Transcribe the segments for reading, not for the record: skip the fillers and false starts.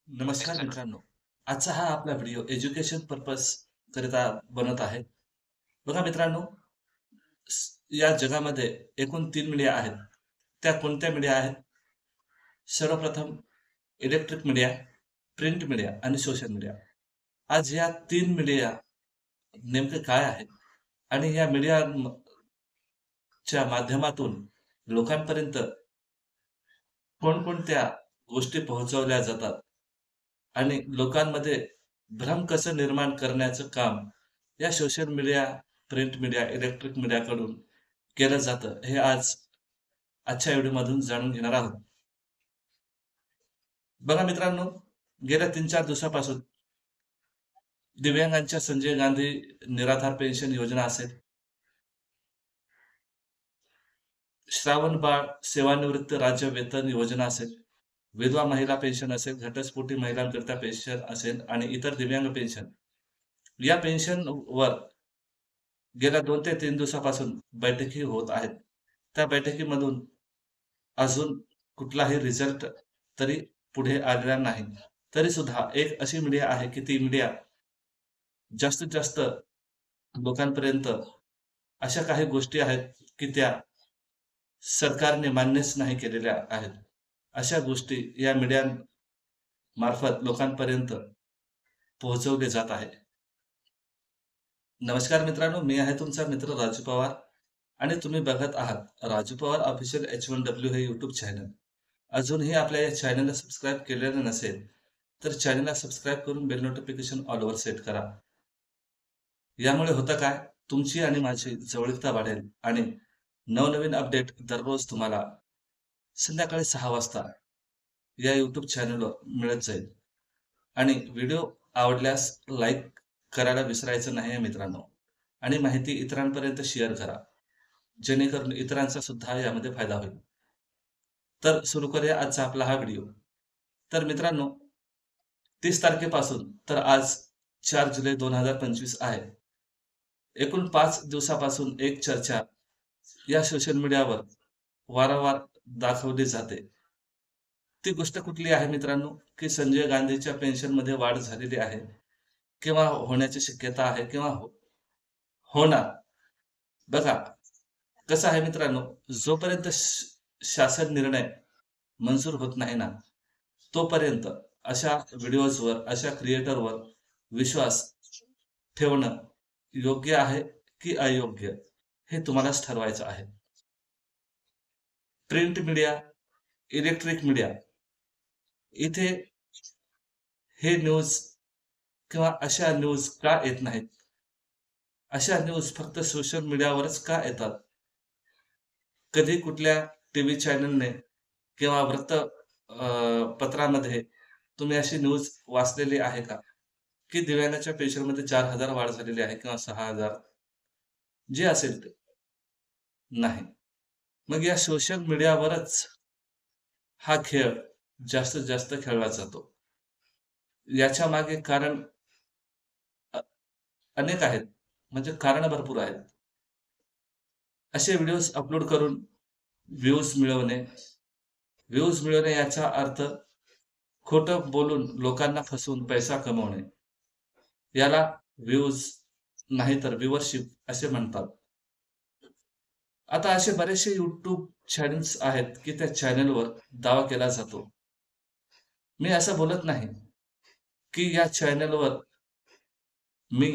नमस्कार मित्रांनो. आजचा हा आपला व्हिडिओ एज्युकेशन पर्पज करिता बनत आहे. बघा मित्रांनो, या जगामध्ये एकूण 3 मीडिया आहेत. त्या कोणत्या मीडिया आहेत? सर्वप्रथम इलेक्ट्रिक मीडिया, प्रिंट मीडिया आणि सोशल मीडिया. आज या 3 मीडिया नेमकं काय आहे? आणि या मीडियाच्या माध्यमातून लोकांपर्यंत कोणकोणत्या गोष्टी पोहोचवल्या जातात आणि लोकांमध्ये भ्रम कसं निर्माण करण्याचं काम या social media, print media, electric मीडियाकडून केलं जातं, हे आजच्या व्हिडिओमधून जाणून घेणार आहोत. बघा मित्रांनो, गेल्या 3-4 दिवसापासून दिव्यांगांच्या संजय गांधी निराधार पेन्शन योजना असेल, श्रावणबाळ सेवानिवृत्त राज्य वेतन योजना असेल, विधवा महिला पेन्शन असेल, घटस्फोटी महिलांकरिता पेन्शन असेल आणि इतर दिव्यांग पेन्शन. या पेन्शनवर गेल्या 2 ते 3 दिवसापासून बैठकी होत आहेत. त्या बैठकीमधून अजून कुठलाही रिझल्ट तरी पुढे आलेला नाही. तरी सुद्धा एक अशी मीडिया आहे, की ती मीडिया जास्तीत जास्त लोकांपर्यंत अशा काही गोष्टी आहेत, की त्या सरकारने मान्यच नाही केलेल्या आहेत. अशा गोष्टी या मीडियामार्फत लोकांपर्यंत पोहोचवले जात आहे. नमस्कार मित्रांनो, मी आहे तुमचा मित्र राजू पवार आणि तुम्ही बघत आहात राजू पवार ऑफिशियल H1W हे यूट्यूब चॅनल. अजूनही आपल्या या चॅनलला सबस्क्राईब केलेलं नसेल, तर चॅनलला सबस्क्राईब करून बेल नोटिफिकेशन ऑलवर सेट करा. यामुळे होतं काय, तुमची आणि माझी जवळीकता वाढेल आणि नवनवीन अपडेट दररोज तुम्हाला संध्याकाळी 6 वाजता या यूट्यूब चॅनलवर मिळत जाईल. आणि व्हिडिओ आवडल्यास लाईक करायला विसरायचं नाही आहे मित्रांनो. आणि माहिती इतरांपर्यंत शेअर करा, जेणेकरून इतरांचा सुद्धा यामध्ये फायदा होईल. तर सुरू करूया आजचा आपला हा व्हिडिओ. तर मित्रांनो, 30 तारखेपासून तर आज 4 जुलै 2025 आहे. एकूण 5 दिवसापासून एक चर्चा या सोशल मीडियावर वारंवार दाखवली जाते. ती गोष्ट कुठली आहे मित्रांनो, की संजय गांधीच्या पेन्शनमध्ये वाढ झालेली आहे किंवा होण्याची शक्यता आहे किंवा होणार. बघा, कसं आहे मित्रांनो, जोपर्यंत शासन निर्णय मंजूर होत नाही ना, तोपर्यंत अशा व्हिडिओजवर, अशा क्रिएटरवर विश्वास ठेवणं योग्य आहे की अयोग्य, हे तुम्हालाच ठरवायचं आहे. प्रिंट मीडिया, इलेक्ट्रिक मीडिया इथे हे न्यूज किंवा अशा न्यूज का येत नाहीत? अशा न्यूज फक्त सोशल मीडियावरच का येतात? कधी कुठल्या टीव्ही चॅनलने किंवा पत्रामध्ये तुम्ही अशी न्यूज वाचलेली आहे का, की दिव्यांगाच्या पेन्शनमध्ये 4,000 वाढ झालेली आहे किंवा 6,000, जे असेल ते? नाही. मग या सोशल मीडियावरच हा खेळ जास्तीत जास्त खेळला जातो. याच्या मागे कारण अनेक आहेत. म्हणजे कारणं भरपूर आहेत. असे व्हिडिओज अपलोड करून व्ह्यूज मिळवणे. व्ह्यूज मिळवणे याचा अर्थ खोटं बोलून लोकांना फसवून पैसा कमवणे. याला व्ह्यूज नाही तर व्ह्यूवरशिप असे म्हणतात. आता असे बरेचसे YouTube चॅनल्स आहेत, की त्या चॅनलवर दावा केला जातो. मी असं बोलत नाही, की या चॅनलवर मी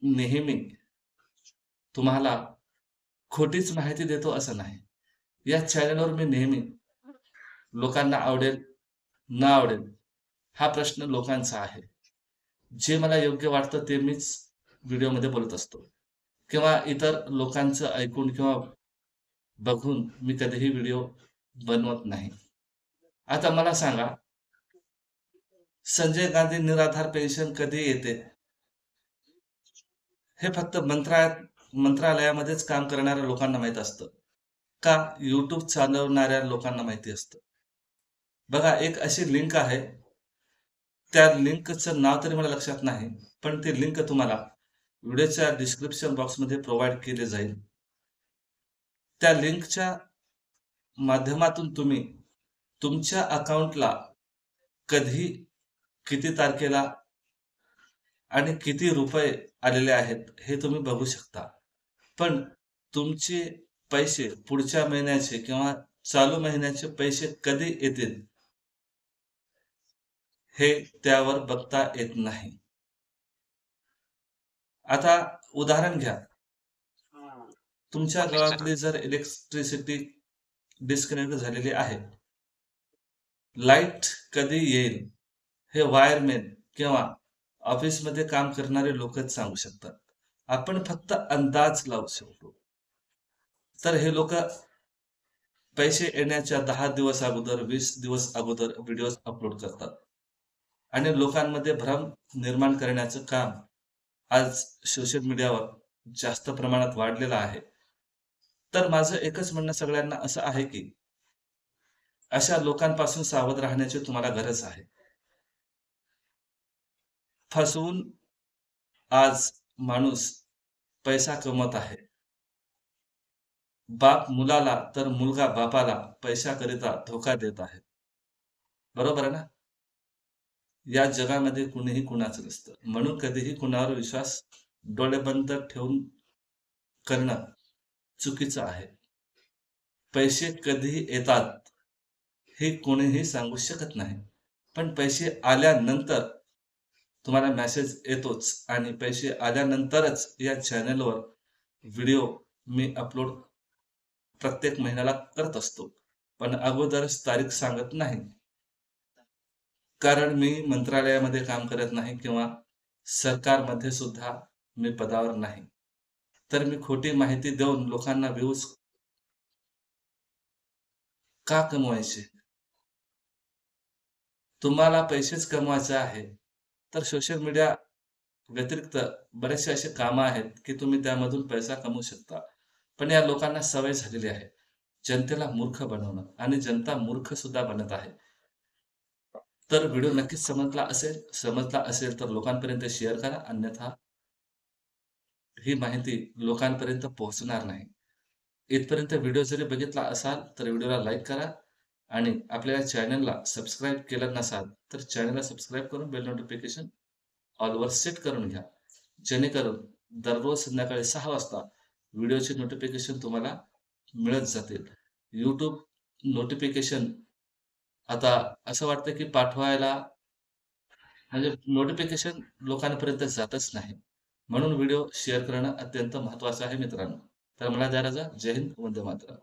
नेहमी तुम्हाला खोटीच माहिती देतो असं नाही. या चॅनलवर मी नेहमी लोकांना आवडेल, न आवडेल हा प्रश्न लोकांचा आहे. जे मला योग्य वाटतं ते मीच व्हिडिओमध्ये बोलत असतो किंवा इतर लोकांचं ऐकून किंवा बघून मी कधीही व्हिडिओ बनवत नाही. आता मला सांगा, संजय गांधी निराधार पेन्शन कधी येते? हे फक्त मंत्रालयामध्येच काम करणाऱ्या लोकांना माहीत असतं का YouTube चालवणाऱ्या लोकांना माहिती असतं? बघा, एक अशी लिंक आहे, त्या लिंकचं नाव तरी मला लक्षात नाही, पण ती लिंक तुम्हाला व्हिडिओच्या डिस्क्रिप्शन बॉक्समध्ये प्रोव्हाईड केली जाईल. त्या लिंकच्या माध्यमातून तुम्ही तुमच्या अकाउंटला कधी, किती तारखेला आणि किती रुपये आलेले आहेत हे तुम्ही बघू शकता. पण तुमचे पैसे पुढच्या महिन्याचे किंवा चालू महिन्याचे पैसे कधी येतील हे त्यावर बघता येत नाही. आता उदाहरण घ्या. तुमच्या गावातली जर इलेक्ट्रिसिटी डिस्कनेक्ट झालेली आहे, लाईट कधी येईल हे वायरमॅन किंवा ऑफिसमध्ये काम करणारे लोकच सांगू शकतात. आपण फक्त अंदाज लावू शकतो. तर हे लोक पैसे येण्याच्या 10 दिवस अगोदर, 20 दिवस अगोदर व्हिडिओज अपलोड करतात आणि लोकांमध्ये भ्रम निर्माण करण्याचं काम आज सोशल मीडियावर जास्त प्रमाणात वाढलेलं आहे. तर माझं एकच म्हणणं सगळ्यांना असं आहे की अशा लोकांपासून सावध राहण्याची तुम्हाला गरज आहे. फसवून आज माणूस पैसा कमवत आहे. बाप मुलाला तर मुलगा बापाला पैशाकरिता धोका देत आहे. बरोबर आहे ना? या जगामध्ये कुणीही कुणाचं नसतं. म्हणून कधीही कुणावर विश्वास डोळे बंद ठेवून करणं चुकीचं आहे. पैसे कधी येतात हे कोणीही सांगू शकत नाही. पण पैसे आल्यानंतर तुम्हाला मेसेज येतोच आणि पैसे आल्यानंतरच या चॅनलवर व्हिडिओ मी अपलोड प्रत्येक महिन्याला करत असतो. पण अगोदरच तारीख सांगत नाही. कारण मी मंत्रालयामध्ये काम करत नाही किंवा सरकारमध्ये सुद्धा मी पदावर नाही. तर मी खोटी माहिती देऊन लोकांना व्ह्यूज का कमवायचे? तुम्हाला पैसेच कमवायचे आहे, तर सोशल मीडिया व्यतिरिक्त बरेचसे असे कामं आहेत, की तुम्ही त्यामधून पैसा कमवू शकता. पण या लोकांना सवय झालेली आहे जनतेला मूर्ख बनवणं आणि जनता मूर्ख सुद्धा बनत आहे. तर व्हिडिओ नक्कीच समजला असेल तर लोकांपर्यंत शेअर करा, अन्यथा ही माहिती लोकांपर्यंत पोहोचणार नाही. इथपर्यंत व्हिडिओ जरी बघितला असाल तर व्हिडिओला लाईक करा आणि आपल्या चॅनलला सबस्क्राईब केलं नसाल तर चॅनलला सबस्क्राईब करून बेल नोटिफिकेशन ऑलवर सेट करून घ्या. जेणेकरून दररोज संध्याकाळी 6 वाजता व्हिडिओचे नोटिफिकेशन तुम्हाला मिळत जातील. YouTube नोटिफिकेशन आता असं वाटतं की पाठवायला म्हणजे नोटिफिकेशन लोकांपर्यंत जातच नाही. म्हणून व्हिडिओ शेअर करणं अत्यंत महत्त्वाचं आहे मित्रांनो. तर मला द्या रजा. जय हिंद, वंदे मातरम.